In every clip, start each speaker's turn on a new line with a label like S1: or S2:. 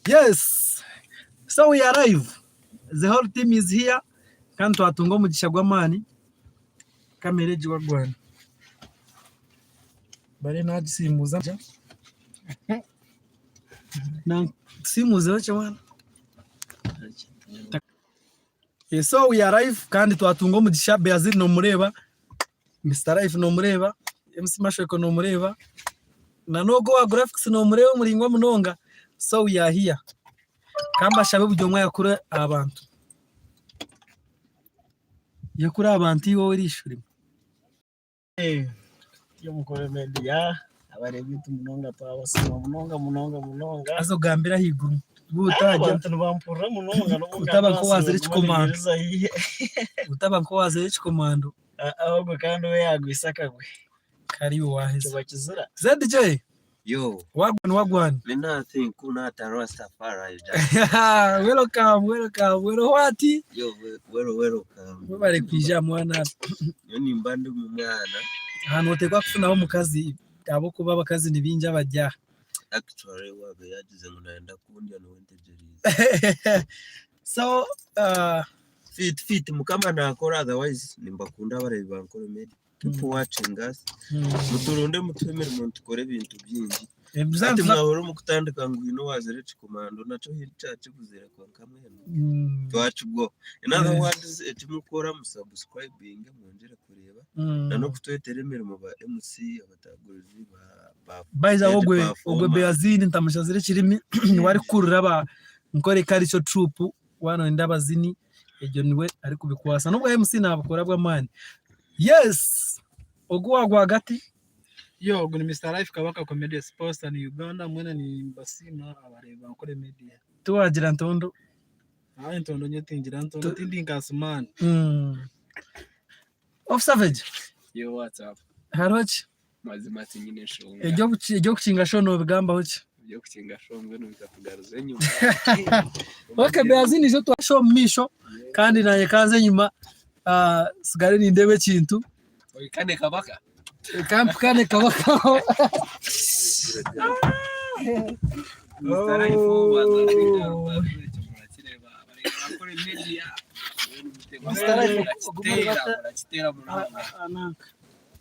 S1: Yes. So we arrive. The whole team is here. Kandi twatunga umugisha gw'amani. Kamereji wa Rwanda. Bari nagisimbuza nja. Na simuze wacha wana. Yes, so we arrive kandi twatunga umugisha Beazil no mureba. Mr. Life no mureba. MC Mashoko no mureba. Na nogo wa graphics no mureba muringwa munonga. So we are here. Kamba shabe bujomwa yakure abantu. Yakure abantu iwo rishuri.
S2: Yo Nkore media abarebi tumunonga twabasima munonga
S1: Azogambira higuru. Butajya
S2: abantu bampura munonga no
S1: utaba ko wazira ikikomando. Utaba ko wazira ikikomando.
S2: Ahubwo kandi we yagwisakagwe.
S1: Kari waheze.
S2: Tubakizira.
S1: ZJ.
S3: Yo,
S1: Wagwan.
S3: me nothing kuna Rastafari.
S1: Welcome. What?
S3: Yo, welcome.
S1: We bari kwija mwana.
S3: Yo ni mbandi mu mwana.
S1: Hano utegwa kufunaho mu kazi abo kuba abakazi nibinja bajya.
S3: Actually wabe yagize ngo naenda kundi no wentegereza.
S1: So
S3: fit mukama nakora, otherwise nimbakunda bareba Nkore media. Keep watching us. Muturunde mutwemere umuntu ukore ibintu byinshi. Ati mwahora mukutandika ngwino wazere chikomando naco hircacu kuzera kwa kamwe. Twacu bwo. In other words, etimukora musubscribing mwongere kureba. Na no kutwetere imirimo ba MC abatagurizi ba
S1: Baiza ogwe Beazil ntamashazire kirimi wari kurura ba Nkore karicho troop wano ndabazini ejo niwe ari kubikwasa nubwo MC nabakora bw'amani. Yes. Ogwa gwagati.
S2: Yo, guni Mr. Life kabaka comedy sports ni Uganda mwene ni basina abareba Nkore media.
S1: Tuwagira ntondo.
S2: Ntondo nyetingira ntondo tindi nkasman.
S1: Of Savage.
S4: Yo, what's up?
S1: Harochi.
S4: Mazima tingine shonga.
S1: Ejo kukinga shono bigamba hoki.
S4: Ejo kukinga shonga no bikatugaruze nyuma.
S1: Okay, Beazil nizo twasho misho kandi naye kaze nyuma sigari ni ndebe kintu.
S4: Kane kabaka.
S1: Kane kabaka.
S4: Mr. Life waza Nkore media.
S1: Mr. Life
S4: Stera muranga.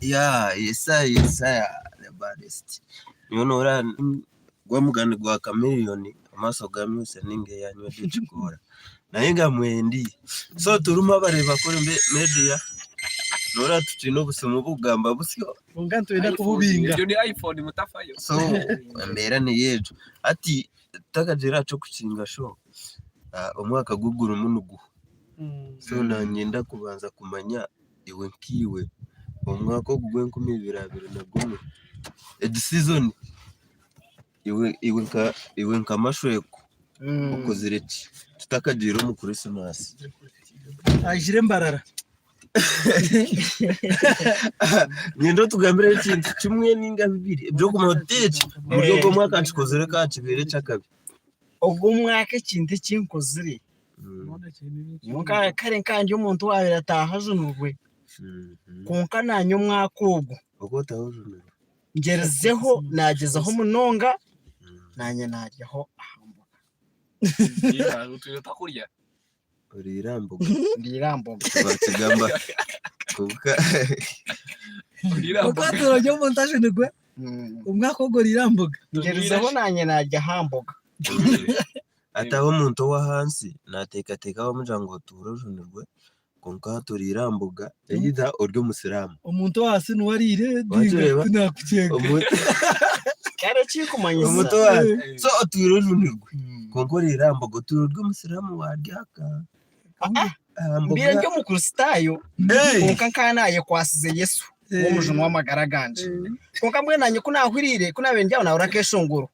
S3: Yeah, yes, the baddest. You know ran gwamugani gwa chameleon amaso gamyuse ninge yanywe dicikora. Nayenga mwendi. So turuma bareba Nkore media. Nora tuchino busoma bugamba busyo.
S1: Unganto enda kububinga.
S4: Yo ni iPhone mutafayo.
S3: So mbera ni yejo. Ati takagera cyo kukinga show. Umwaka gugura umunugu. So nanyenda kubanza kumanya iwe nkiwe. Umwaka gugwe 2021. Edi season iwe nka mashweko. Ukozireki. Tutakagera mu Christmas.
S1: Ajire mbarara.
S3: Nyendo tugambira ikintu kimwe ninga bibiri byo kumoteke buryo bwo mwaka nchikozere ka kibere cyakabi
S2: Ubwo mwaka ikintu kinkozire. Muka kare kandi umuntu wabira tahajunurwe. Konka nanyo mwaka ubwo.
S3: uko tahujunurwe.
S2: Ngerezeho nagezaho munonga nanye najyaho ahambuka.
S4: Yira utuyo takurya.
S3: Urirambuga.
S2: Ndirambuga.
S3: Bakigamba kuka.
S1: Uko turajya montage nigwe. Umwaka ubwo rirambuga.
S2: Ngerezeho nanye najya hambuga.
S3: Ataho umuntu wa hansi nateka bamujango turujunirwe konka turirambuga yida uryo musiramu.
S1: Umuntu hasi nuwarire
S3: nakucenga.
S2: Kare chikumanyisa.
S3: Umuntu wa so turujunirwe. Konko rirambuga tururyo musiramu waryaka.
S2: Mbira njyo mukuristayo konka nkanaye kwasize Yesu w'umujunu w'amagaraganje konka mwe nanye kunahwirire kunabenjyaho na urakeshongoro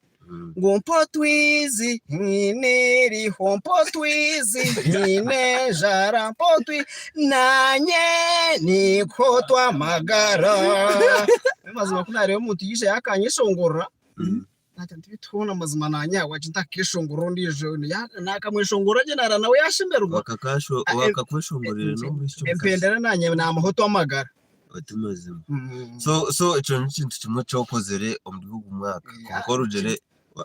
S2: ngo mpotwizi niri hompotwizi nine jara mpotwi nanye niko twamagara mazima kunarebe umuntu yishe yakanyeshongora ati ndibitubona mazima nanyawe ati ntakishongoro ndijo nakamwishongoro je nara nawe yashimerwa
S3: wakakweshongorere no muri
S2: empendera nanye namahoto amagara
S3: otumazima so ico n'ikintu kimwe cyokozere mu gihugu mwaka kuko rugere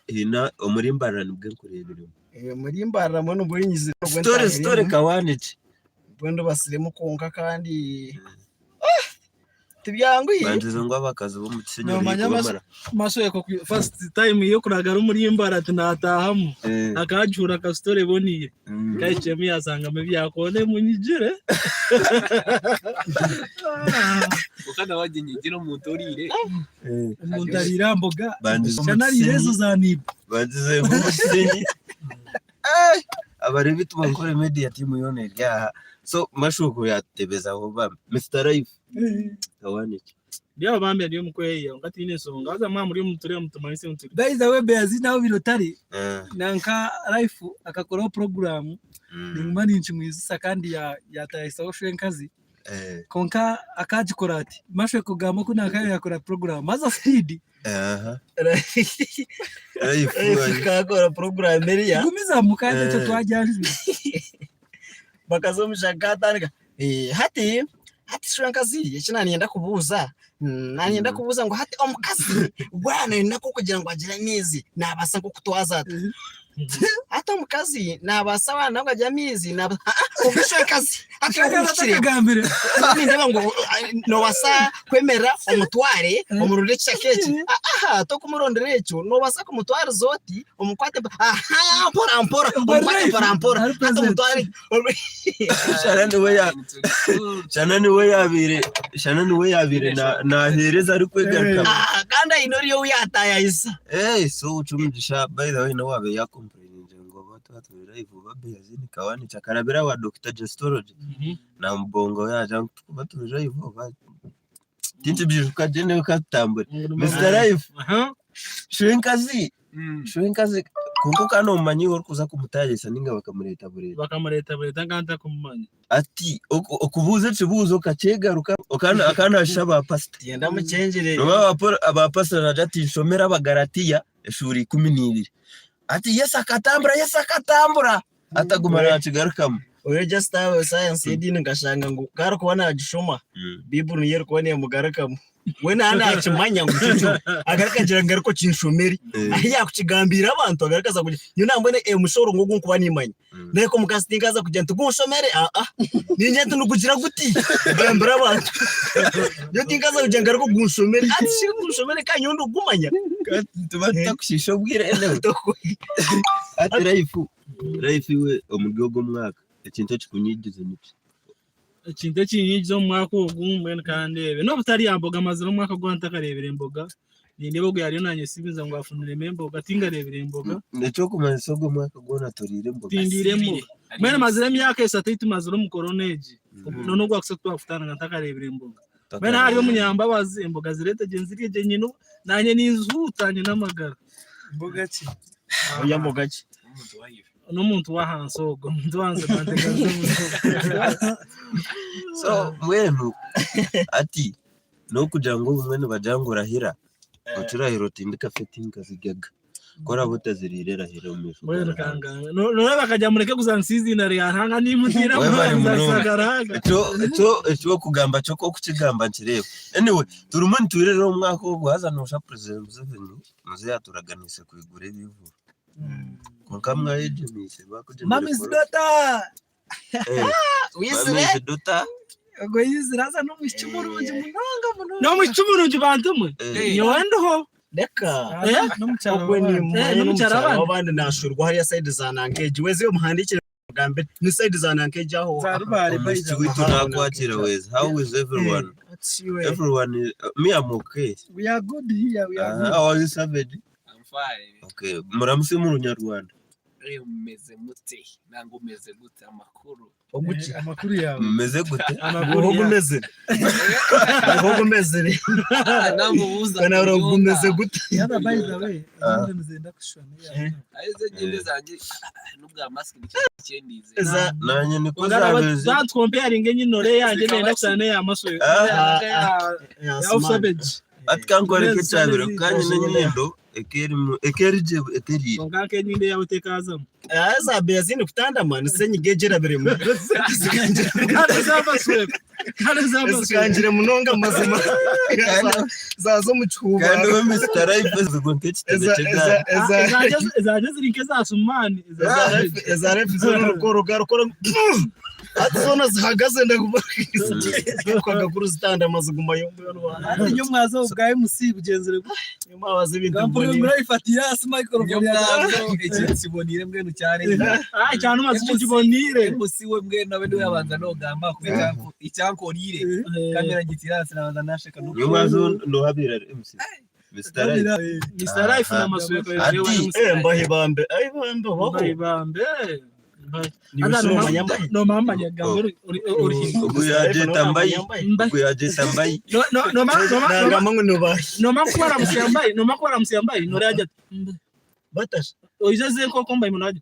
S3: hina omurimbara nibwe kurebera
S2: murimbara mono buyinyize
S3: story kawaniki
S2: bwendo basiremo konka kandi tibyanguye
S3: banzizo ngo abakazi bo mu kisenyeri
S1: kumara masoye ko first time yo kuragara umurimbara tunatahamo akajura ka story boniye kayicemi yasanga mebi yakone munyigire
S4: ukana waginyigiro mutorire
S1: umuntu ariramboga
S3: banzizo
S1: rezo zaniba
S3: banzizo mu kisenyeri abari bituma Nkore media team yone ryaha so mashuko yatebeza aho ba Mr Life kawaniki
S1: ndio bambe ndio mkweye ngati ine songa aza mama muri mutore mutumanise muturi by the way beazi naho birotari nanka Life akakora program nimani nchi mwizisa kandi yatayisa oshenkazi konka akajikora ati mashwe kugamo kuna akaya yakora program maza feed
S2: Life kakora program eri
S1: gumiza mukaje cyo twajyanjwe
S2: bakazomshakata hati shrankazi yachina nienda kubuza nanienda kubuza ngo hati omukazi bwana inako kugira ngo agira nezi nabasa ngo kutwaza hata omukazi nabasa wana ngo agira mizi na ubishakazi
S1: akagambire
S2: ndeba ngo no wasa kwemera omutware omurure chakeki to kumurondera echo no wasa kumutware zoti omukwate mpora hata omutware
S3: shanani we yabire na hereza ari kwegaruka
S2: kandi inoriyo uyataya isa
S3: so ucumugisha by the way no wabe yakomplainje ngo batwatura ivuba bezini kawani chakarabira wa Dr. Gestology na mbongo yaje kubatura ivuba tinti bijuka jene katambure Mr Life shwenkazi kunko kano umanyi wori kuza kumutagisa ninga bakamureta bureta
S1: nganta kumanya
S3: ati okubuze kibuzo kacegaruka akana shaba pastor
S2: yenda mucengere
S3: no aba pastor najati shomera bagaratiya eshuri 12 ati yesakatambura atagumana kigarukamo
S2: oyo just science yedini ngashanga ngo karo kubona agishoma Bible yero kubona mugarakamo wena anda akimanya ngo cyo agarakagira ngariko kinshomeri ahiya kukigambira abantu agarakaza kugira nyina mbone mushoro ngo kuba nimanya neko mukastingaza kujya ntugushomere ninje tunukugira guti gambira abantu yo tingaza kujya ngariko gushomeri ati shiri gushomeri kanyondo gumanya
S3: tubata kushisho bwira ene ati Life we omuryogo mwaka ekintu kikunyigize niki
S1: ekintu kinyigize mwaka ogumwe kandebe no butari yamboga amaziro mwaka gwanta karebere imboga nindebo gwe yari nanye sibiza ngo afunire memboga tingarebere imboga
S3: neco kumanso go mwaka gona torire imboga
S1: tindiremo mwene maziro myaka esatatu maziro mu coroneji none gwa kusatwa afutana ngantakarebere imboga mwene hariyo munyambabazi imboga zirete genziriye genyino nanye nizutanye namagara
S2: imboga ki oya mboga ki
S1: n'umuntu wahansogo nzwanze bandegaze
S3: so mwenu ati no kugira ngo umwene bajangura hira ucurahiro tindika fetinga zigaga kora butazirira hira umisho
S1: mwene kangana no bakajya mureke kuzansizi na ryahanga nimutira
S3: muzasagaraga cyo kugamba cyo ko kukigamba nkireba anyway turumani turere umwaka wo guhaza no sha president Museveni muze yaturaganise kwigure bivu Konkamwa ejemise bakuje
S1: Mami Zidota
S2: wisire
S3: Zidota
S1: go yiziraza no muchumurunje munanga no muchumurunje bantumwe yowendoho
S2: deka
S1: no muchara
S2: no muchara abandi nashurwa hariya side za Nankeji weze yo muhandikire mugambe ni side za Nankeji aho
S1: bari
S3: bayija nakwakira weze how is everyone me I'm okay
S1: we are good here we are good
S3: how are you Savage
S4: fine
S3: okay muramuse mu Rwanda
S4: meze mute nango meze gute amakuru
S2: oguki
S1: amakuru yawe
S3: meze gute
S2: amakuru gumeze
S4: nango buza
S2: kana gumeze gute
S1: yaba by the way nzenda kushona
S4: aize gende zanje nubwa mask n'icyendize
S3: nanye niko zabeze
S1: za comparing nyinore yanje nenda kusana ya maso ya Savage
S3: atkankore kicabira kanye n'inyindo ekerije ekeri
S5: ngake nyinde yawe tekaza
S2: za bezini kutanda man senyi gejera beremu zikanjire munonga mazima zazo mu cyuba
S3: kandi we Mr. Life zigontekiteze
S5: zaje zirinke za sumani
S2: za ref zo rukoro atona zihagaze ndakubakisa kwaga kuri standa maziguma yombo
S1: ati nyo mwazo ubwaye MC bugenzere
S2: nyuma abaze ibintu
S1: gambure murayifatira hasi microphone
S4: mwazo ikibonire mbwenu cyane
S5: cyane umaze ukibonire
S4: MC we mbwenu nawe niwe yabanza no gamba kubera icyankorire kamera gitirasi nabanza nasheka no
S3: mwazo ndo habira MC
S5: Mr. Life na masweko
S2: mbahibambe
S5: no mama nyagambere
S3: ubu yaje tambayi
S5: no makora msiyambaye no raja
S2: batasha
S5: oizaze ko kombaye munaje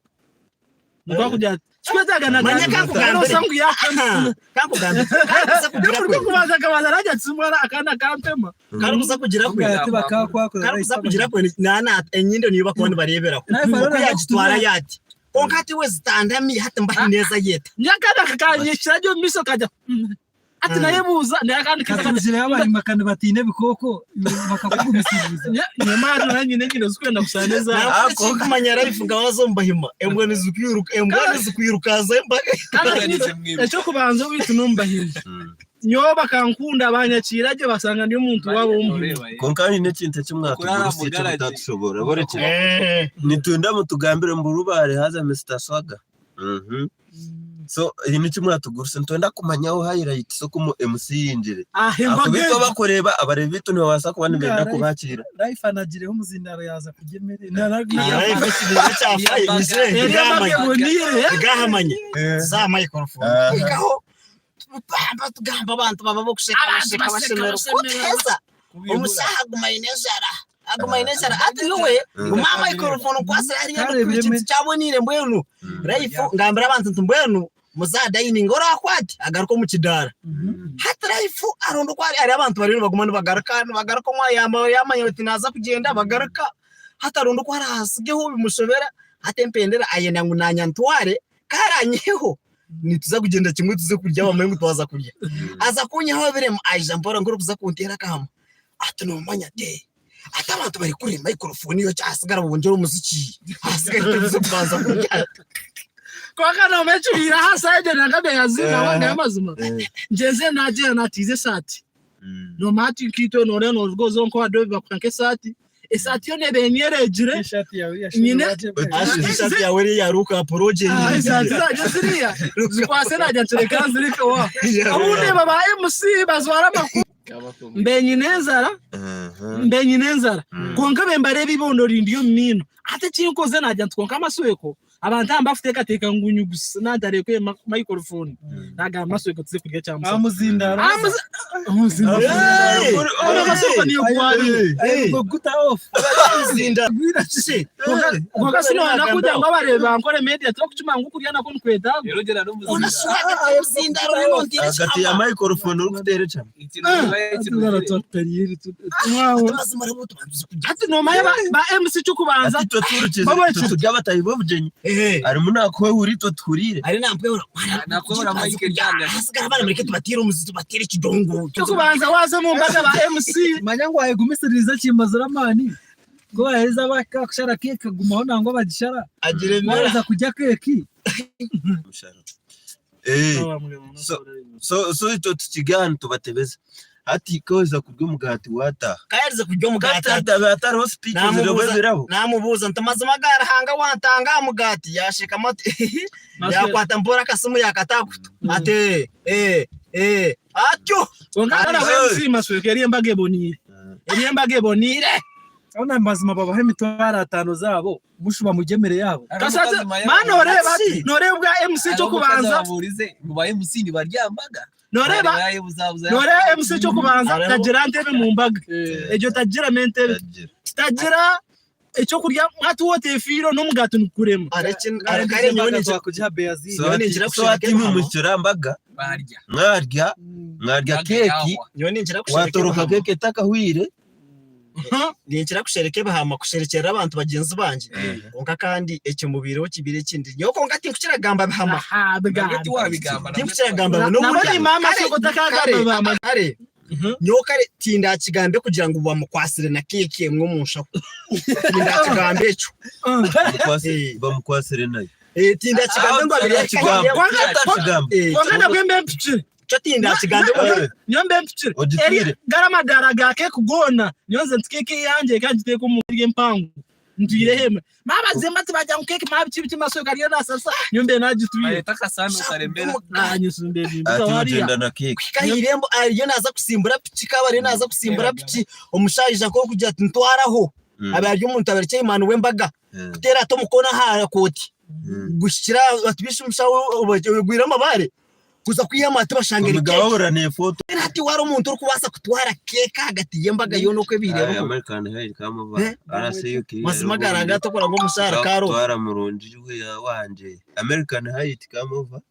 S5: ndwa kujya twetaga na no sangu yake
S2: kakuganda
S5: kubaza kabaza raja tsumara akana kampema
S2: karuza kugira kwe karuza kugira kwe nana enyindo niyo bakoni barebera ko yagitwara yati onkati wezitandami hata mbahi neza yeta
S5: nyakana kakanyishira ryo miso kajya ati nayebuza nakandi
S1: kizira yabaye makana batine bikoko bakakugumisiza
S5: nyamara nanyine nyine zikwenda gusaneza
S2: ako kumanyara ifunga wazombahima embwe zikwirukaza embaga
S5: cyo kubanza witu numbahima nyoba kankunda abanyakiraje basanga ndi umuntu wabo umwe
S3: konkani nekintu cy'umwatuguruse cyo tutatushobora boreke nitunda mutugambire mburubare haza Mr. Swaga so iyi ni cy'umwatuguruse ntunda kumanyaho highlight so kumu MC yinjire akubito bakoreba abareba bitu ni wasa kubana benda kubakira
S1: Life anagireho umuzindaro yaza kugemere
S2: gahamanye za microphone ikaho bamba tugamba abantu baba bokusheka bashemera kuteza umusaha gumayinezara ati nowe umama microphone kwase ari y'ibintu cyabonire mbwenu Life ngambira abantu ntumbwenu muzadaini ngora akwati agaruko mu kidara hata Life arondo kwari ari abantu bari bagumana bagaruka mwayamanya ati naza kugenda bagaruka hata arondo kwari hasigeho bimushobera atempendera ayenda ngunanya ntware karanyeho nituza kugenda kimwe tuze kurya bamaye mutwaza kurya aza kunyaho bire aje mpora ngoro kuza kuntera kama atuno manya te atabantu bari kuri microphone yo cyasigara bongera umuziki hasigara tuze kubanza kurya
S5: kwa kana umechira hasaje nangabe yazina wanga yamazuma njeze naje natize sati no mati kito no reno gozo nko adobe bakanke sati esati yo nebenyerejire nyine
S2: ashati yawe yaruka project
S5: esati ziriya zikwase najya tureka zirika wa abundi baba MC bazwara makuru mbenyinezara konka bembare bibondo rindiyo mino ate chinkoze najya tkonka amasweko abantu ambafite kateka ngunyu gusa nadare kwe microphone naga amasweko tuze kurya cyangwa
S1: amuzindaro
S5: amasweko niyo kwari
S1: guta off
S2: zinda
S5: ngoga sino nakuja ngo bareba Nkore media to kuchuma ngukurya nako nkweda
S4: erogera no muzindaro
S2: unaswaga zindaro rino ndire
S3: agati ya microphone urutere cyane
S5: ati no maye ba MC cyo kubanza
S3: ati tujya batayibovugenye ari munako urito turire
S2: ari nampwe
S4: nakora mike cyane
S2: hasigara bana muri tubatira umuziki tubatira kidongo
S5: cyo kubanza waze mu mbaga ba MC
S1: manyango ayegumisiriza kimbazaramani ngo aheza bakashara keke gumaho nango bagishara
S2: agire
S1: neza kujya keki
S3: so ito tukigana tubatebeza ati koza kurya umugati wata
S2: kayarize kurya umugati
S3: atari hospital zirobezeraho
S2: namubuza ntamaze magara hanga watanga umugati yashika mate yakwata mbora kasumu yakatakuta ate atyo
S5: ngana MC masweke yembage bonire
S1: ona mazima baba he mitwara 5 zabo mushuba mugemere yabo
S5: kasaze manore bati nore bwa MC cyo kubanza
S4: burize mu ba MC ni baryambaga
S5: nore MC cyo kubanza tagira ntebe mu mbaga ejo tagira mente tagira icyo kurya mwatu wote firo no mugato nukurema
S2: arekare nyoni
S1: cyo kujya beazi
S2: nyoni ngira
S3: gushaka ati mu kirambanga mwarya keki
S2: nyoni ngira
S3: watoroka keke takahwire
S2: ninkira kushereke bahama kusherekera abantu bagenzi banje konka kandi ekimubiro kibire kindi nyo konka tinkukiragamba bahama
S4: Bagati wabigamba
S2: tinkukiragamba
S5: nabone mama soko takagamba bama
S2: kare nyokare tinda kigambe kugira ngo bamukwasire na keke mwe munshako tinda kigambe cyo
S3: bamukwasire nayo
S2: tinda kigambe ngo abiri kigambe
S5: kwanga bwembe mpicire
S2: chatinda kigambe
S5: nyombe mpicire eri garama daraga ke kugona nyonze ntikeke yanje kandi teko murige mpangu ndire hema mama zemba tibajya mukeke mabici bimaso kariyo nasasa nyombe najituye
S4: taka sana ukarembera
S5: nyisumbe
S3: atugenda na keke
S2: kahirembo ariyo naza kusimbura pici kabare naza kusimbura pici umushayija ko kujya ntwaraho abaryo umuntu abareke imana wembaga kutera to mukona hara koti gushikira batubisha umushawo gwira amabare kuza kwiyama tubashangera
S3: mugabahorane foto
S2: ati wari umuntu uri kubasa kutwara keka hagati yembaga yo no kwebirero
S3: American hair kamova araseyuki
S2: masimagara gato kora ngo musara karo
S3: twara murunji ya wanje American height kamova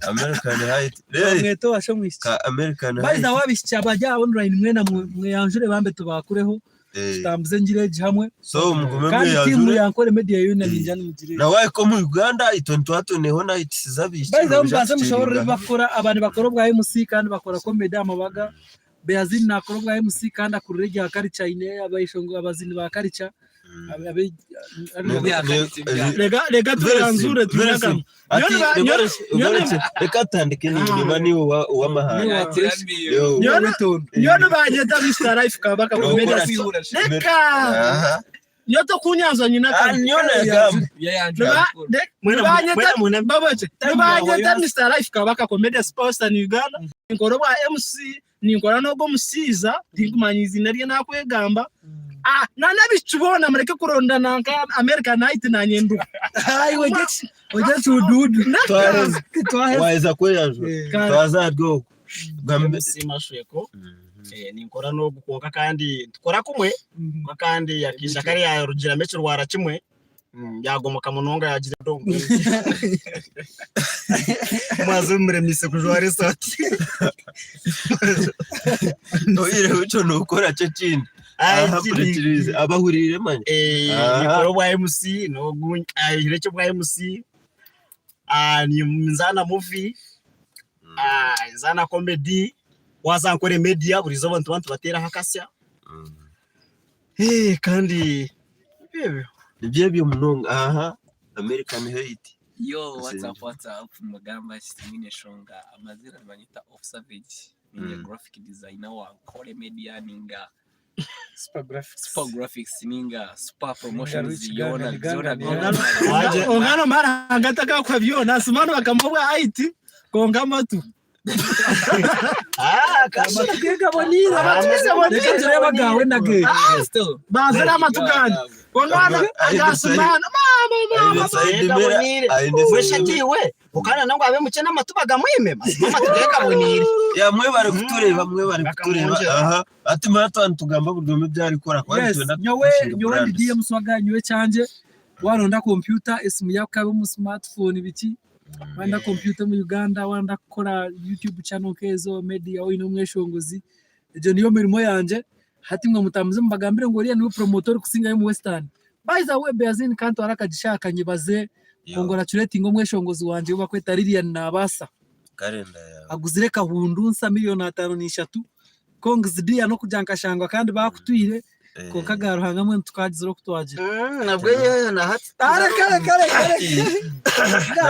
S3: American height
S1: mweto washomwisha
S3: American height
S1: baiza wabisha bajya online mwe yanjure bambe tubakureho tutambuze ngireje hamwe
S3: so mugume
S1: kandi timu ya Nkore Media yuna ninjani mugire
S3: na wae ko mu Uganda itonto neho night sizabisha
S1: baiza mbaze mushobora bakora abantu bakora bwa MC kandi bakora comedy amabaga Beazin nakora bwa MC kandi akurege akarica ine abayishongo abazini ba karica rega turanzure tunaga
S3: reka tandike niba ni uwamahanga
S5: nyono banyeta Mr Life kabaka komedi reka nyoto kunyanza nyina
S3: nyona yagamba
S5: banyeta Mr Life kabaka komedi sports in Uganda Nkore bwa MC ninkora nogo musiza ndikumanyiza inari nakwegamba nanabicubona mureke kurondana nka American Night na nyendu
S1: hayi wegetse ududu
S3: waiza kweyajo twazadgo
S2: gambe simashweko ninkora no gukonka kandi tukora kumwe kandi yakisha kari ya rugira mecho rwara kimwe yagomoka munonga yagira dongo mazo mremise kujware sati
S3: no ire uco no ukora cyo kindi abahurire manje
S2: nikoro bwa MC no ireke bwa MC ni nzana movie nzana comedy waza Nkore Media burizo abantu batera hakasya kandi
S3: nibyo munonga American height
S4: yo what's up mugamba sitimine shonga amazina banyita of savage ni graphic designer wa Nkore Media ninga Super graphics ninga super promotions yona
S5: ongano mara ngataka kwa viona simano bakamubwa IT kongama tu kashika bonira batuse bonira tureba gawe nage bazira matugani kongana agasimana mama
S2: weshatiwe ukana nango abe mucena amatubaga mwime mama tugeka bonira
S3: ya mwe bari kutureba ati marato tugamba budome byari kora kwa twenda
S1: nyowe ndi DM swaga nyowe cyanje waronda computer esimu yakabe mu smartphone biki wanda computer mu Uganda wanda kora YouTube channel kezo media oino mweshongozi ejo niyo mirimo yanje hati mwe mutamuze mbagambire ngo riya ni promoter kusinga yo mu Western by the way Beazin kanto arakagishaka nyibaze ngora curating mweshongozi wanje ubakweta ririya nabasa
S3: kalenda ya
S1: aguzire kahundu nsa miliyoni 5 kongizidia no kujankashangwa kandi bakutwire ko kagaro hangamwe tukagiziro kutwagira
S2: nabwo na hati
S1: kare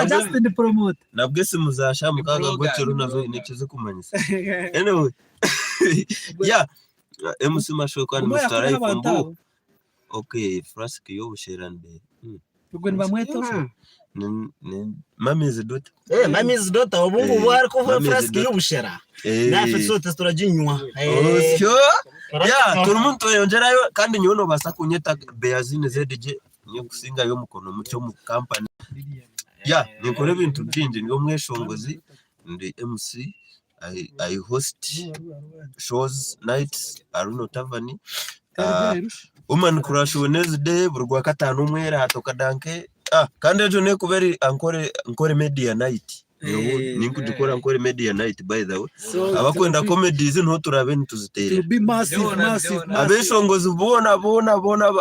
S1: just in the promote
S3: nabwo simuzasha mukaga gocero nazo nikize kumanyisa anyway yeah MC Mashoko and Mr Life mbu okay flask yo busherande
S1: ubwo ni bamweto
S3: mami's daughter
S2: mami's daughter ubungu bwari ko flask yo bushera nafe sote turajinywa
S3: ya turumuntu yongerayo kandi nyono basa kunyeta Beazin ZDJ niyo gusinga yo mukono mucyo mu company ya nikore bintu byinji niyo mweshongozi ndi MC I host shows nights aruno tavani woman crush Wednesday burwa 5 umwera hatoka danke kandi ejo ne kuberi Nkore Media night ningo dukora Nkore Media Night by the way abakwenda comedies nto turabe ntuzitera
S1: to be massive
S3: abeshongozi bona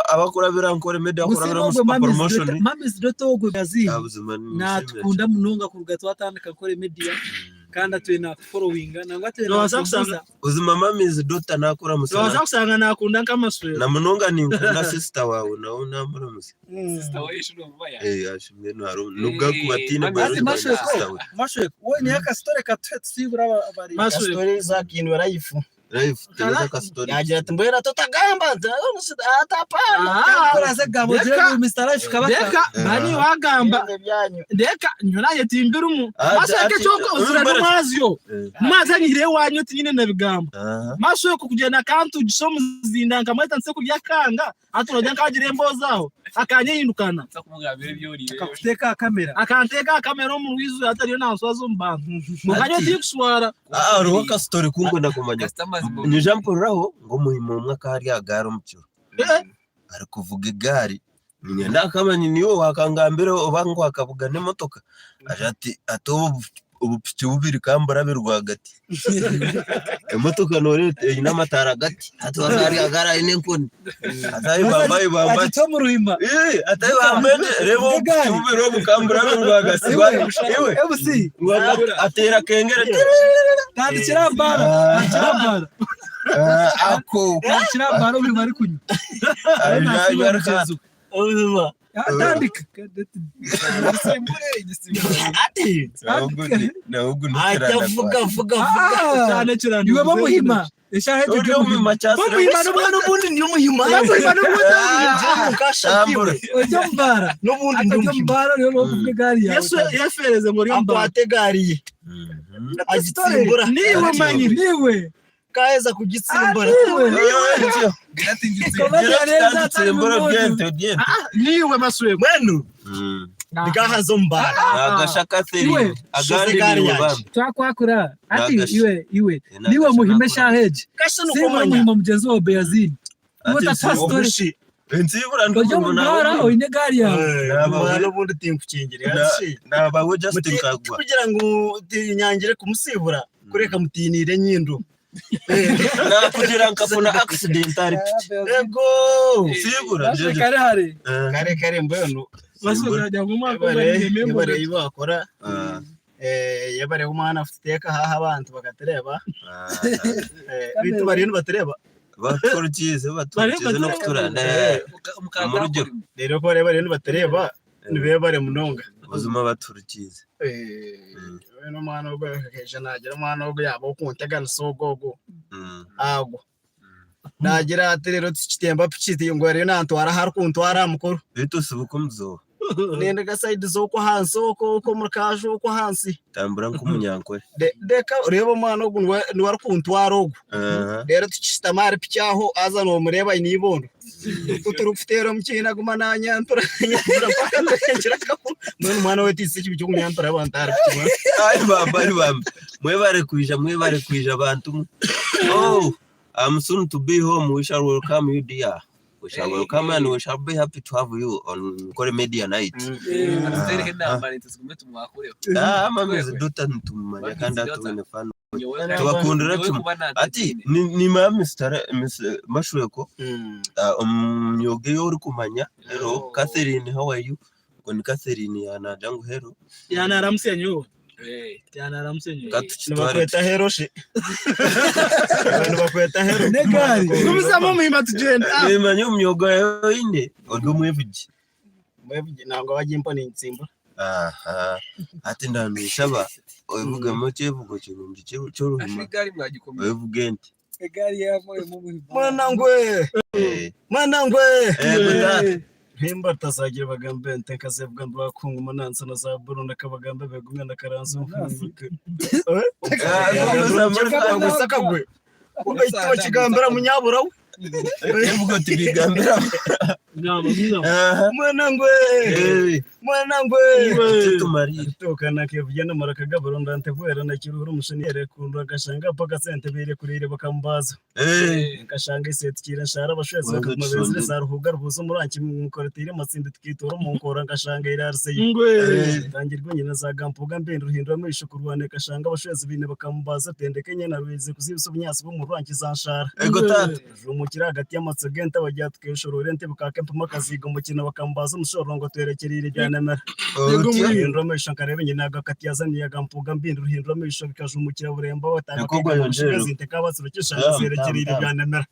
S3: abakora bira Nkore Media akora promotion
S1: mamis dotogwe bazini natukunda munonga kuruga twatandika Nkore Media kandi atwena following nangwa atwena
S3: uzima mamis dota nakora musana
S5: waza kusanga nakunda kamaswe
S3: na munonga ni nkunda sister wawe naona muramusi
S4: sister wawe ishuro mbaya
S3: ashimwe no haro nubwa kubatina
S1: mashwe we ni aka story katwetsibura abari
S2: story za kintu barayifu
S3: live tena ka story
S2: yagira ati mbera totagamba atapana
S1: kora gabo je Mr. Life kabaka
S5: bani wagamba ndeka nyonaye timbira mu masake cyoko uzira n'umazyo mazanyire wanyu tinyine nabigamba maswe ko kugenda kantu gisomu zindanga mweta nse kurya kanga aturajya kagire mbozaho akanye yindukana
S4: sakumugabire byurire
S1: akanteka kamera mu wizu atariyo nanswazo mbantu mukanye tikuswara
S3: roka story kungo ndakumanya ni Jean Paul raho ngo muhimo mwaka hari agaro mcyo ari kuvuga igari nyenda kamanye niyo wakangambira obango akavuga n'imotoka ajati atobu ubupiki bubiri kambara birwagati imotoka nore n'amatara gati atwari agara inenkoni atayi bambaye
S1: atito mu ruhima
S3: atayi bambaye rebo ububiro bukambara birwagati
S1: ebusi
S3: atera kengere
S1: kandi kirambara
S3: ako
S1: kirambara uri bari kunywa
S2: ubuzima
S1: atandika
S2: ati
S3: nahubwo
S2: vuga
S1: cyane cyane iwe bamuhima eshaheje
S3: uri mu machasi
S2: bamuhima n'ubundi ni umuhima
S1: bamuhima n'ubundi
S2: mukashakiwe
S1: ujya mbara
S2: n'ubundi
S1: ujya mbara rero bavuga gari yawe
S5: yesu yafereze ngo riyo mbara
S2: abategariye agitsimbura
S5: niwe manyi
S2: niwe kaeza kugitsimbura
S5: niwe maswe
S2: mwenu ndigahazo mbara
S3: agashaka theri agari yubamba
S1: twakwakura ati iwe niwe muhime shaheje
S2: kasino
S1: muhimo mgenzi wa Beazini uta story
S3: ensibura
S1: ndumva oine gari yawe
S2: nabano bundi tinkukingire
S3: nabawe Justin Kagwa
S2: kugira ngo tinyangire kumusibura kureka mutinire nyindo
S3: kugira nkafuna accidental
S2: ego
S3: sibura
S2: kare mbono
S5: basuzajya mu mwaka
S2: bare ibakora yabare umwana afiteka haha abantu bagatereba bitu bari batereba
S3: baturikize no kuturanda umurugero
S2: rero ko bare batereba nibe bare munonga
S3: ubuzima baturikize
S2: no mwana ubwo keje nagira mwana ubwo yabo kuntegana sogogo ago nagira ati rero tukitemba piciti ngo rero nantwara har kuntwara mukuru
S3: bitu sibukumzo
S2: nende ga side zoko hansi uko mukaje uko hansi
S3: tambura nk'umunyankore
S2: deka ureba mwana ubwo ni war kuntwara ubwo rero tukitamara picyaho aza no mureba inibondo tuturufitero mukina gumana nyantura pakenjira kapu mwana we tisi cyo kunyantura abantara
S3: ari bamba mwebare kwija abantu I'm soon to be home. We shall welcome you, dear. We shall welcome and we shall be happy to have you on Nkore Media Night. Mamizi duta ntumanya kandi atuwene fano. Tubakundira tumu. Ati ni Mr. Mashweko. Myoge uri kumanya. Hello, Catherine, how are you? Koni Catherine yana jangu hero.
S5: Yana ramsenyo. Yana ramsenyo.
S2: Bakweta hero she. Bakweta hero.
S1: Negari.
S5: Kumusamo muhima tugenda.
S3: Manyo myoga yo inde. Ondo mweviji.
S2: Mweviji nango wajimpo ni nsimba.
S3: Ati ndamishaba. Ovuga moche vugo kirungi cyo
S4: Ashigari mwagikomeye.
S3: Ovugenti.
S1: Egari yamo mu
S2: Mwanangwe. Himba tasagira bagambe ntekaze bugamba bakungu manansa na za buru nakabagambe begumya nakaranzo mfunuke. Sakagwe. Ugahita bakigambira munyaburaho.
S3: Evugo tibigambira. mwana ngwe
S2: tokana kevugenda marakaga baronda ntevera na kiruhuru mushenere kundwa gashanga paka sente bire kurire bakambaza gashanga iseti kira shara bashweze bakamabeze zaruhuga rubuzo muranki mukoretire matsinda twitora mu nkora gashanga irarse tangirwa nyina za gampuga mbende ruhindura muri shukurwane gashanga bashweze bine bakambaza tendeke nyana ruize kuzibiso bunyasi bo mu ranki za shara
S3: ego tata
S2: rumukira hagati y'amatsegenta bajyatwe shororente bukake mpama kaziga mukina bakambaza umushoro ngo twerekerire byanamara ruhindura muri shankarebe nyina gakati yazaniye gampuga mbende ruhindura muri sho bikajumukira buremba batanga zinte kabatse bakishaka zerekerire byanamara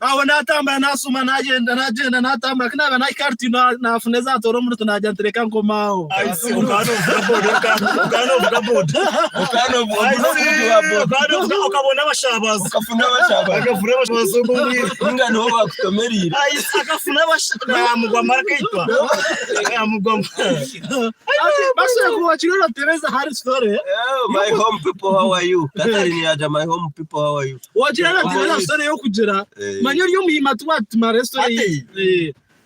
S2: aho natamba nasuma nagenda natamba kinaba na ikarti nafuneza toro muri tunajya ntereka ngomao ukabona abashabaza agafuna abashabaza
S3: ngano bakutomerira
S2: agafuna abashabaza mugwa marketwa mugwa bashaka kuwachira Teresa hari story
S3: my home people how are you Catherine yaja my home people how are you
S5: wachira Teresa story yo kugera manyo yo muhimatwati ma restaurant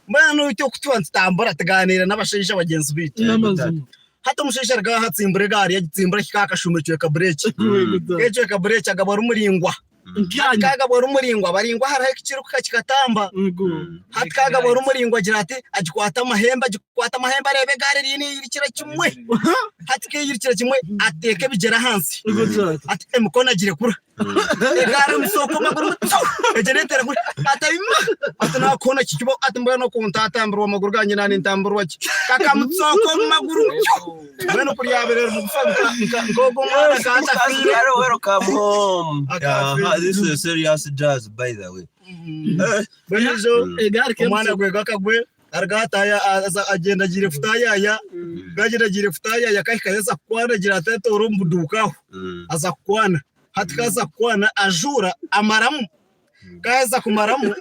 S2: mwana ucyo kutwantambura tuganira n'abashisha bagenzi bitu hata mushisha rga hatsimbure gari yagitsimbura kikakashumuricyo kabreki kecho kabreki agabara umuringwa kagabara umuringwa baringwa harahe kiciro kikatamba hatkagabara umuringwa agira ati agikwata amahemba arebe gari rini irikira kimwe hatike irikira kimwe ateke bigera hansi ati emukona agire kura egare musoko maguru ejenetera kuri atayima atana kona kikibo atambara no kuntatambura amaguru ganye nani ntambura waki kaka mutsoko maguru beno kuri yabere mu gufanga ngogo mwana kanta fire
S3: welcome home this is a serious jazz by the way
S2: bejo egare kemana gwe gakagwe argataya agenda gire futaya gagenda gire futaya kahikaza kwana gira atato urumbudukaho aza kwana hatikaza kwana ajura amaramu kaza kumaramu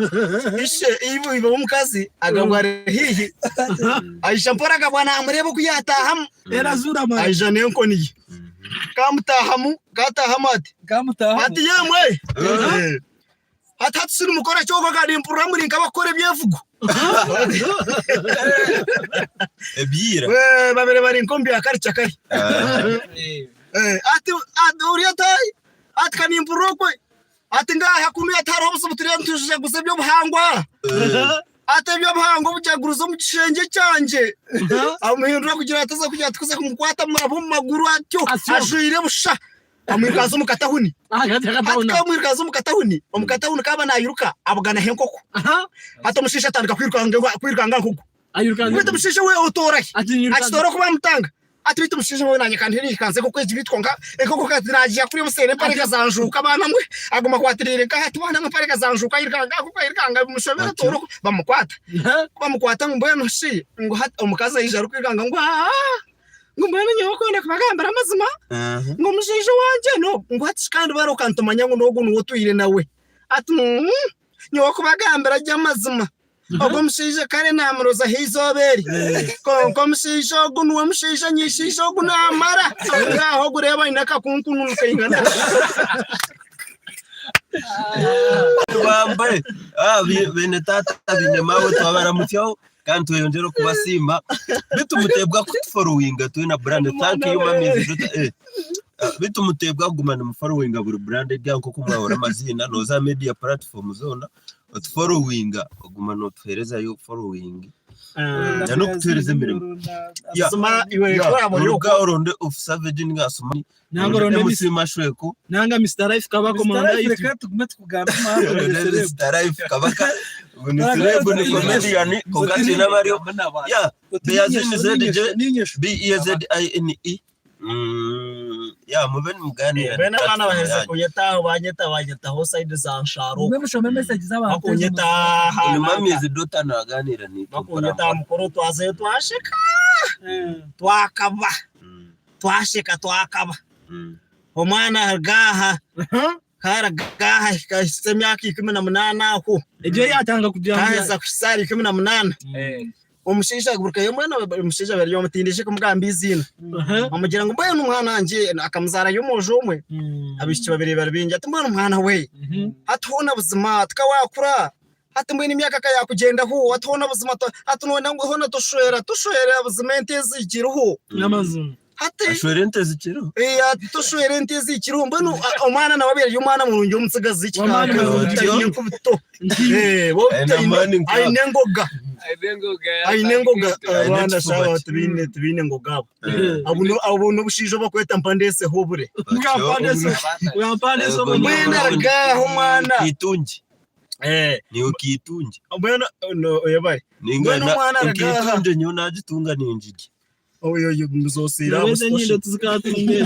S2: ishe ibo mukazi agabware hihi aisha mpora bwana amurebo kuyatahamu
S5: erazura mara
S2: aisha nenko ni kamutahamu gatahamati ati yemwe hatatsuri mukora cyoko kandi impura muri nkabakore byevugo
S3: ebira
S2: we babere bari nkombi akaricha kari ati uriyatai atkani impurokwe ati ngaha kunu yataro busubutiriye ntujije gusebyo buhangwa ate byo buhango bujaguruzo mu gishenge cyanje amuhindura kugira ataza kujya tukuze kumukwata mu maguru atyo ajuire busha amwikazo mukatahuni akamwikazo mukatahuni umukatahuni kaba nayiruka abugana henkoko hata mushisha atandika kwirukanga nkuko ayirukanga bita mushisha we otorahi atoro kuba mutanga ati bita mushisha we nanye kandi nikanze kuko igitwonga ekoko katiraje kuri musere pareka zanjuka abana mwe agoma kwatirire ka hati bana pareka zanjuka irikanga mushobera toro bamukwata ngombe no shi ngo hata umukaza yija rukwirukanga ngo mbona nyoko ndakubagambara amazima ngo mushisha wanje no ngo hati kandi barokantumanya ngo nogu nuwotuyire nawe ati nyoko bagambara ry'amazima ogo mushisha kare namuroza hizoberi ko mushisha ogo nuwo mushisha nyishisha ogo namara ngaho gureba inaka kunkunu kayingana
S3: bambaye bene tata bine mawe twabaramutyaho kandi tuyongera kubasimba bitumutebwa kufollowinga tuyina brand thank you mamizi bitumutebwa gumana mu followinga buri brand ryanko kumwahora amazina noza media platform zona followinga gumana uthereza yo following no kutereza imirimo
S2: soma iwe kora muri
S3: uronde of savage ngasoma
S2: nanga ronde
S3: musima shweko
S5: nanga Mr Life kabako manda
S1: reka tugume tukugamba
S3: Mr Life kabaka ni celeb ni comedian kogati na Mario ya Beazini ZDJ ya mubeni mugani
S2: bena bana baheze kunyeta banyeta ho side za nsharo
S1: mushome message z'abantu
S2: kunyeta
S3: ni mamizi dota naganira ni
S2: kunyeta mukoro twaze twashika twakaba twakaba omwana gaha gaha kasemyaki 18 ko ejo yatanga kujya kusari 18 umushisha guruka yo mwana umushisha bari yo mutindishe kumugamba izina amugira ngo mbaye n'umwana wanje akamuzara yo mojo umwe abishiki babiri bari binjye ati mwana umwana we atubona buzima tukawakura hati mbwini imyaka kaya kugenda hu atona buzima hati none ngo hona tushwera buzimente zikiruhu
S5: n'amazuru
S2: hati
S3: ashwerente zikiro
S2: tushwerente zikiruhu mbwino umwana nawabere umwana mu rungi umutsigazi
S5: Umwana
S2: ikikaka
S5: mu rungi
S2: kubito ainengoga abana shawa tubine ngogabo abuno bushijo bakweta mpandese hobure
S5: urampande so
S2: mwenda gaho mwana
S3: kitunji ni ukitunji
S2: mbona no yabaye
S3: ningana ukitunje nyo nagitunga ninjigi
S2: oyo muzosira
S5: nyindo tuzikatunge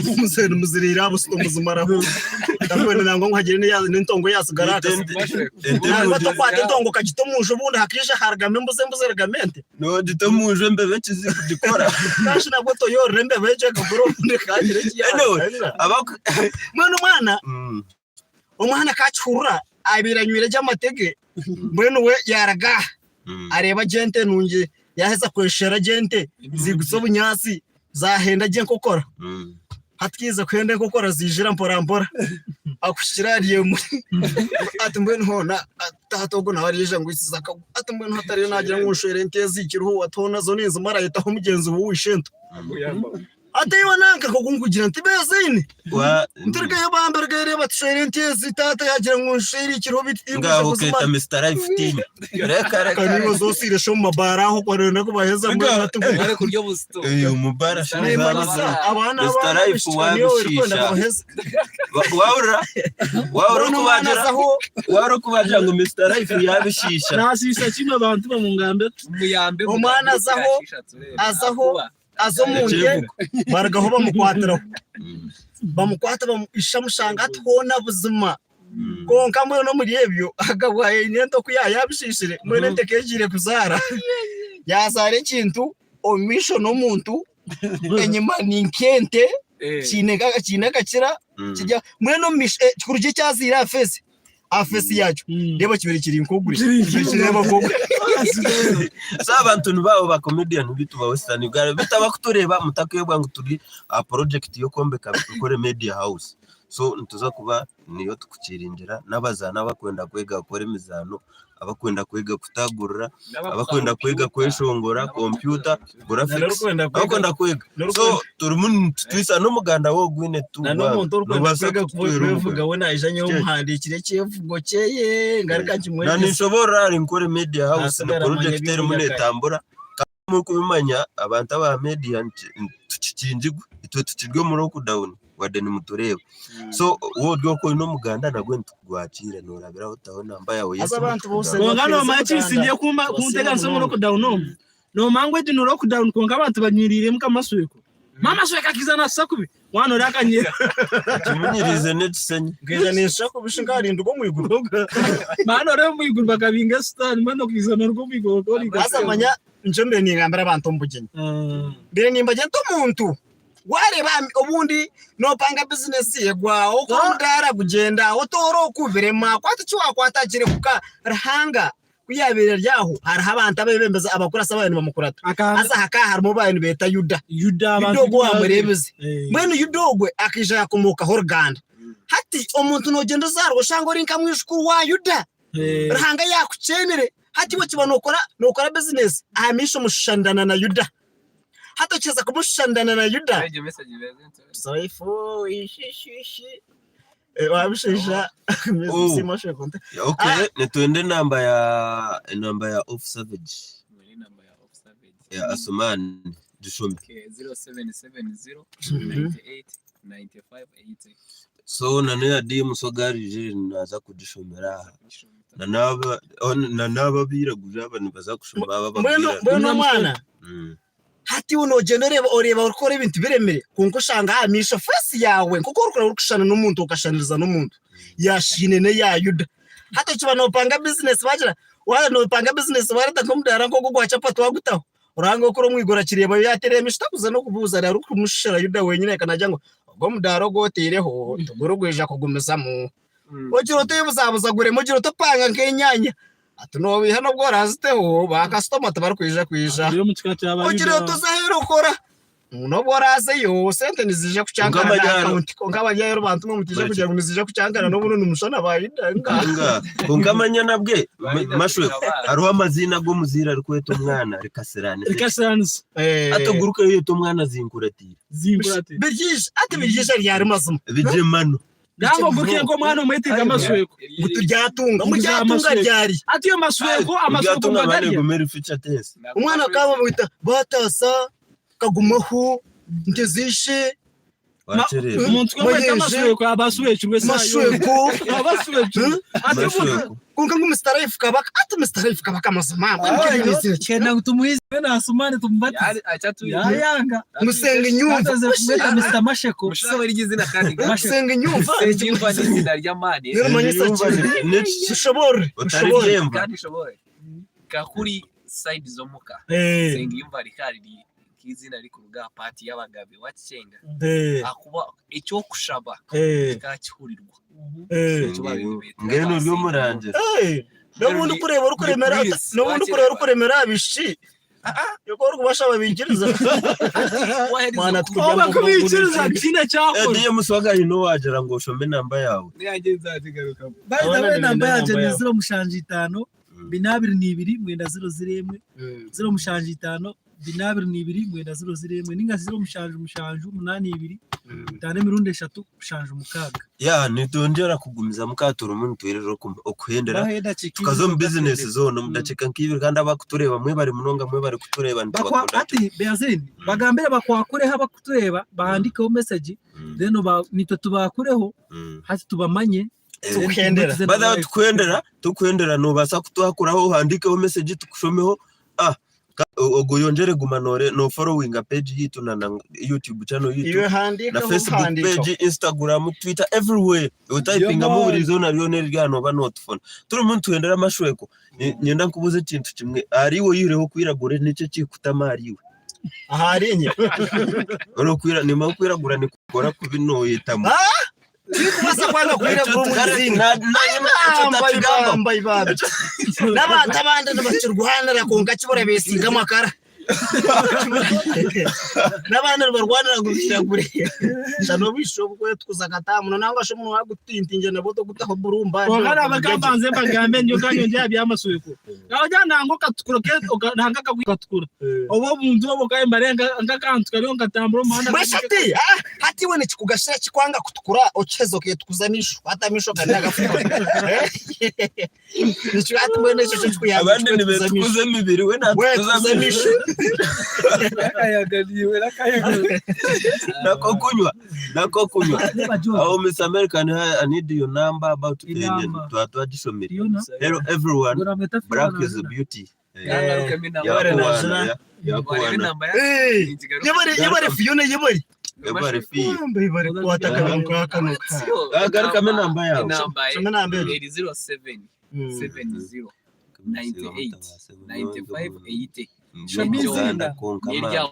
S2: muzirira busto muzumaraho ndabona nango nkagire n'intongo yasigaraka ntabwo kwata intongo kagitomuje ubundi hakije haragame mbuze regamente
S3: no gitomuje mbebe kizikora
S2: kashi nabwo to yore mbebe je gaburo ndekagire umwana kacura abiranywire ry'amatege mbwene we yaraga areba gente nunge yaheza kweshera gente zigusobunyasi zahenda je kokora hatkiza kwende kokora zijira mpora akushirariye muri ati mbwene hona tatogo nawarije ngo isizaka ati mbwene hatari nagira ngo nshere ntezi ikiruhu watona zo neza marayita ho mugenzi w'ishento Ataiwa nanka kukungugira ntibezine ntirga yabamberga reba tshere ntezi tata yagira ngo nshiri kirobiti
S3: ngaho keta Mr. Life 15 reka
S2: kanibo zosire sho mabaraho kwarena ko baheza muri
S4: ari kuryo busto
S3: mubara
S2: abana
S3: Mr. Life wabishisha waro kubagira ngo Mr. Life yabishisha
S5: nasisa kimwe abantu bamungambe
S2: umwana azaho azomunge baragaho bamukwata bamushamushanga tubona buzima konka mwe no muri ebyo agabwaye inento kuyabishishire mwene tekejire kuzara yazare kintu omisho no muntu enyima ninkente kinega kira kijya mwene kuruje cyazira afesi yacu reba kibere kiri nkuguri kireba kuguri
S3: abantu nubabo ba comedian bitu ba Western Uganda bitaba kutureba mutakuyebwa ngo turi project yo kombeka Nkore Media House so ntuza kuba niyo tukukiringira nabazana bakwenda kwega gukora imizano abakwenda kwega kutagurura abakwenda kwega kweshongora computer graphics abakwenda kwega so turi twisa no muganda wo gwine tuba
S2: nubasega kuvuga we najanye umuhandikire cyevugo cyeye ngarika kimwe
S3: nani nshobora Nkore Media House na project eri munetambura mu kubimanya abantu aba media tukikinjigwe itwe tukirwe mu lockdown wadeni mutureba so wodyo ko ino muganda nagwe ntugwakira norabira utabona mbaye yawe
S2: asa abantu bose
S5: ngano amachi singiye kuntega nso mu lockdown no mangwe di no lockdown ko ngabantu banyirire mukamasweko mama sweka kizana sakubi wano rakanyira
S3: kimunyirize netsenye
S2: ngizanisha ko bishingari ndugo mwiguru
S5: mano re mwiguru bakabinga star mano kizana rwo mwiguru
S2: asamanya njombe ni ngambara abantu mbugenya mbere nimba je muntu wareba ubundi no panga business yegwa uko ndara kugenda otoro kuvirema kwatuchwa kwatakire kuka rahanga kuyabera ryaho haraha abantu abebembeza abakura sabantu bamukurata asa haka harimo bantu beta yuda bidogo amurebeze mwene yudogwe akija yakomoka horganda hati omuntu no gendo zarwo shango rinka mwishukuru wa yuda rahanga yakucenere hati we kibanokora nokora business ahamisha mushandana na yuda hata cheza kumushandana na yuda saifu ishishi wabishisha msimashe konte
S3: okay netuende namba ya off savage ya Asuman Dushombe
S4: 0770 98 95 80
S3: so nane ya dim so garije naza kudishomera na naba biraguje abantu baza kushomba bababwira
S2: mbona mwana hati uno genereba oreba ukora ibintu biremere kunko shanga amisha face yawe kuko urukora urukushana n'umuntu ukashaniriza n'umuntu yashine ne yayuda hata kiba no panga business bagira wala no panga business barata komudara ngo gwacha pato wagutaho uranga ukora mwigora kireba yatereye mishitakuza no kubuza ari kumushira yuda wenyine kanajya ngo ngo mudaro gotereho tugurugweja kugumizamo ogiro tebuzabuza gure mugiro topanga nkenyanya atuno bihano bworaziteho ba customer tabarukwisha ogiro tuzahero kora no boraze yo sente nizije kucyangana account ko ngabajya y'abantu mu mutije kugira ngo nizije kucyangana no buno umushana bayidanga
S3: kungamanya nabwe mashwe aruwa amazina go muzira rikweto umwana rikaserane atoguruka yo to mwana zinkurati
S2: bigisha ati bigisha ryari mazuma
S3: bijemano
S5: Gango gukiye ngo mwana mwitiga amasweko
S2: muturyatunga mujyatunga ryari
S5: ati yo masweko
S3: bagariye
S2: umwana kabo mwita batasa kagumaho ntezishe
S5: umuntu wese amasweko abasweko wese
S2: masweko
S5: abasweko ati
S2: kunga ngo Mr. Life kabaka ati Mr. Life kabaka mazama
S1: kena tumuhize na asumane tumbati yanga
S2: musenga nyumva
S1: Mr. Masheko
S4: mushobora igizina kandi
S2: musenga nyumva
S4: cyumva n'izina ry'amani
S2: ushobore
S4: kandi shobore kakuri side zomuka senga yumva rikari izina riko ruga party y'abagabe wacenga akuba icyo kushaba kakihurirwa
S3: ngeno ryo muranje
S2: n'ubundi kureba ukuremera bishi yoko rubasha babinjiriza
S5: mwana twaba kubinjiriza kina cyako
S3: ndiye muswaga hino wajera ngo shombe namba yawe
S4: niyagenza atigaruka
S1: bayidawe namba yaje ni 0 mushanje 5 binabiri ni 2 mwenda 0 ziremwe 0 mushanje 5 binabiri ni 2 mwenda 0 ziremwe ninga 0 mushanje 8 2 tane mirundi 3 mushanje mukaga
S3: ya nitondera kugumiza mukatura umuntu rero okuhendera tukazo mu business zone mudaceka nkibiri kandi abakutureba mwe bari munonga mwe bari kutureba
S1: ntibakunda ati Beazine bagambere bakwakureho abakutureba bahandikeho message then nito tubakureho hati tubamanye
S2: tukwendera
S3: bada tukwendera no basa kutuhakuraho handikeho message tukushomeho ogo yongere gumanore no following page yitu na YouTube channel yitu na Facebook page Instagram Twitter everywhere utayipinga mu buri zone ariyo ryano ba not phone turi umuntu wendera amashweko nyenda kubuze ikintu kimwe ariwo yireho kwiragure nicyo kikutama ariwe
S2: aharenye
S3: orokwira ni makwiragura ni kukora kubinoyitamo
S2: basa kwanga kwiragura umuzina mbaye n'abantu n'abakirwanira kunga kibora besinga makara n'abana barwanira gukiragure cyano bishobwe tukuzagatamuno nangwa sho umuntu wagutintinje nabo to gutaho burumba
S5: ngara abagambanze bagambe nyoganyo njya amasweko naho nango katukuroke nanga kagukatukura obo muntu obo kaye mbarenga ngakantuka ryo ngatambura umuhanda
S2: bashati hati wone kikugashira kikwanga kutukura ochezo ke tukuzanisho hata misho kandi agafuka nicyo hati mwene cyo kuyaga
S3: abandi nibetukuze mibiri we natukuzanisho
S1: akayaganiwe
S3: nako kunywa aho Miss American I need your number about to adishomeri hello everyone black is a beauty
S2: yabare Fiona
S3: yabare fi
S2: yabare kwataka nkakanuka
S3: agaruka me namba yawe
S4: namba 07 70 98 95 80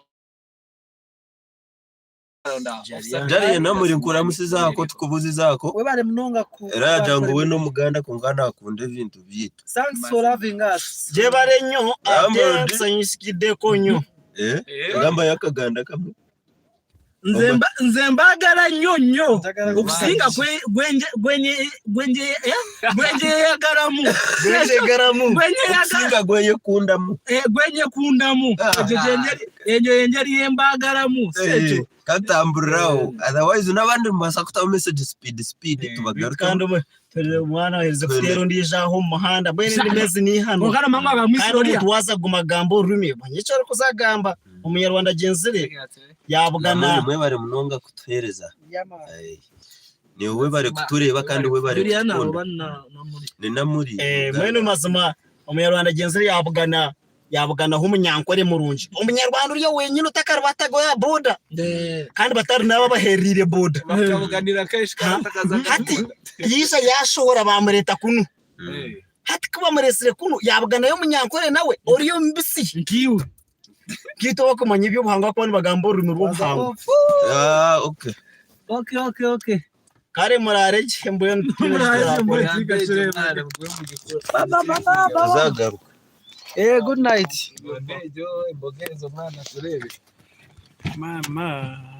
S3: Jariye namuri nkura musizako tukubuzi zako
S1: we bare munonga ku
S3: raja ngo we no muganda kungana akunde ibintu byito
S1: thanks for having us
S2: je bare nyo atensanyisikide konyo
S3: ngamba yakaganda kamwe
S5: nzembagara nyonyo ubusinga gwenje yagaramu
S3: ubusinga gwenye kundamu
S5: yenjeri yembagaramu sejo
S3: katamburao otherwise nabandi mbasa kuta message speed tubagaruka
S2: kandi mwana weze kutero ndijaho mu muhanda bwene ndimeze ni hano
S5: ngara mama bamwisororia
S2: tuwaza gumagambo rumi banyicara kuzagamba umunyarwanda genzire yabugana
S3: mwe bare munonga kutuhereza ni wowe bare kutureba kandi wowe bare ni namuri
S2: mwene mazima umunyarwanda genzire yabugana h'umunyankore murunji umunyarwanda uriyo wenyine utakarubatago ya boda kandi batari nabo baherire boda
S4: bakabuganira kesh
S2: hati yisha yashobora bamureta kunu hati kuba muresire kunu yabugana yo munyankore nawe uriyo mbisi
S5: ngiwe
S2: kito bakomanya ibyo buhanga ko bagambo rumi rw'ubuhanga
S1: okay
S2: kare murare cyembuye
S3: azagaruka
S1: good night
S4: mwana turebe
S1: Mama.